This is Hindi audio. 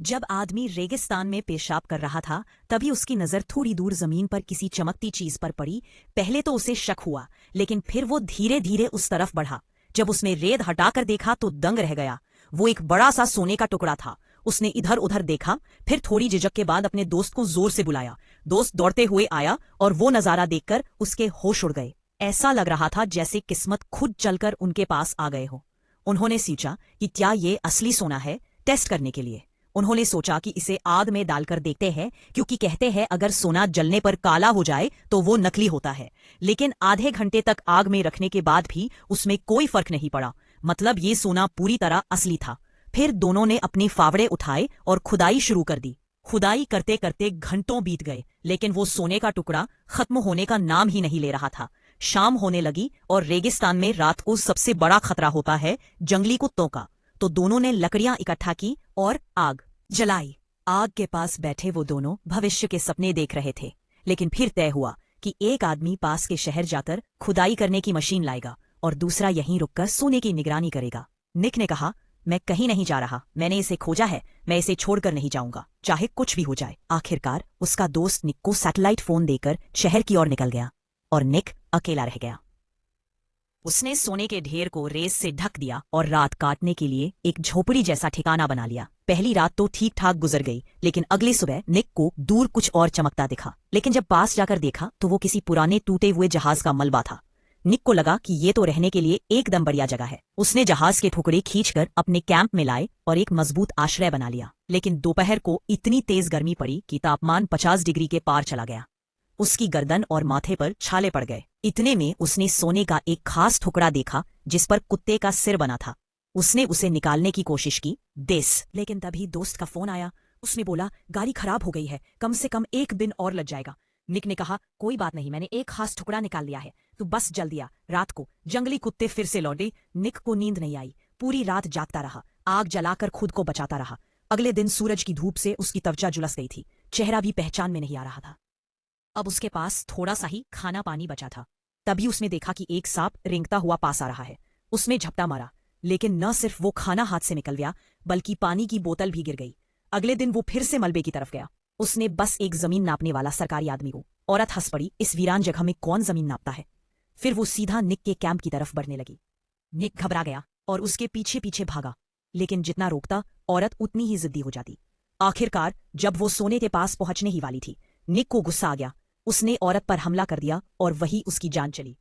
जब आदमी रेगिस्तान में पेशाब कर रहा था तभी उसकी नजर थोड़ी दूर जमीन पर किसी चमकती चीज पर पड़ी। पहले तो उसे शक हुआ, लेकिन फिर वो धीरे धीरे उस तरफ बढ़ा। जब उसने रेत हटाकर देखा तो दंग रह गया। वो एक बड़ा सा सोने का टुकड़ा था। उसने इधर उधर देखा, फिर थोड़ी झिझक के बाद अपने दोस्त को जोर से बुलाया। दोस्त दौड़ते हुए आया और वो नजारा देखकर उसके होश उड़ गए। ऐसा लग रहा था जैसे किस्मत खुद चलकर उनके पास आ गए हो। उन्होंने सोचा कि क्या ये असली सोना है। टेस्ट करने के लिए उन्होंने सोचा कि इसे आग में डालकर देखते हैं, क्योंकि कहते हैं अगर सोना जलने पर काला हो जाए तो वो नकली होता है। लेकिन आधे घंटे तक आग में रखने के बाद भी उसमें कोई फर्क नहीं पड़ा। मतलब ये सोना पूरी तरह असली था। फिर दोनों ने अपनी फावड़े उठाए और खुदाई शुरू कर दी। खुदाई करते करते घंटों बीत गए, लेकिन वो सोने का टुकड़ा खत्म होने का नाम ही नहीं ले रहा था। शाम होने लगी और रेगिस्तान में रात को सबसे बड़ा खतरा होता है जंगली कुत्तों का। तो दोनों ने लकड़ियां इकट्ठा की और आग जलाई। आग के पास बैठे वो दोनों भविष्य के सपने देख रहे थे। लेकिन फिर तय हुआ कि एक आदमी पास के शहर जाकर खुदाई करने की मशीन लाएगा और दूसरा यहीं रुककर सोने की निगरानी करेगा। निक ने कहा, मैं कहीं नहीं जा रहा, मैंने इसे खोजा है, मैं इसे छोड़कर नहीं जाऊंगा, चाहे कुछ भी हो जाए। आखिरकार उसका दोस्त निक को सैटेलाइट फोन देकर शहर की ओर निकल गया और निक अकेला रह गया। उसने सोने के ढेर को रेत से ढक दिया और रात काटने के लिए एक झोपड़ी जैसा ठिकाना बना लिया। पहली रात तो ठीक ठाक गुजर गई, लेकिन अगली सुबह निक को दूर कुछ और चमकता दिखा। लेकिन जब पास जाकर देखा तो वो किसी पुराने टूटे हुए जहाज का मलबा था। निक को लगा कि ये तो रहने के लिए एकदम बढ़िया जगह है। उसने जहाज के टुकड़े खींचकर अपने कैंप में लाए और एक मजबूत आश्रय बना लिया। लेकिन दोपहर को इतनी तेज गर्मी पड़ी कि तापमान 50 डिग्री के पार चला गया। उसकी गर्दन और माथे पर छाले पड़ गए। इतने में उसने सोने का एक खास टुकड़ा देखा जिस पर कुत्ते का सिर बना था। उसने उसे निकालने की कोशिश की लेकिन तभी दोस्त का फोन आया। उसने बोला, गाड़ी खराब हो गई है, कम से कम 1 दिन और लग जाएगा। निक ने कहा, कोई बात नहीं, मैंने एक खास टुकड़ा निकाल लिया है, तू बस जल्दी आ। रात को जंगली कुत्ते फिर से लौटे। निक को नींद नहीं आई। पूरी रात जागता रहा, आग जलाकर खुद को बचाता रहा। अगले दिन सूरज की धूप से उसकी त्वचा झुलस गई थी, चेहरा भी पहचान में नहीं आ रहा था। अब उसके पास थोड़ा सा ही खाना पानी बचा था। तभी उसने देखा कि एक सांप रेंगता हुआ पास आ रहा है। उसने झपटा मारा, लेकिन न सिर्फ वो खाना हाथ से निकल गया, बल्कि पानी की बोतल भी गिर गई। अगले दिन वो फिर से मलबे की तरफ गया। उसने बस एक जमीन नापने वाला सरकारी आदमी को। औरत हंस पड़ी, इस वीरान जगह में कौन जमीन नापता है। फिर वो सीधा निक के कैंप की तरफ बढ़ने लगी। निक घबरा गया और उसके पीछे पीछे भागा, लेकिन जितना रोकता औरत उतनी ही जिद्दी हो जाती। आखिरकार जब वो सोने के पास पहुंचने ही वाली थी, निक को गुस्सा आ गया। उसने औरत पर हमला कर दिया और वही उसकी जान चली।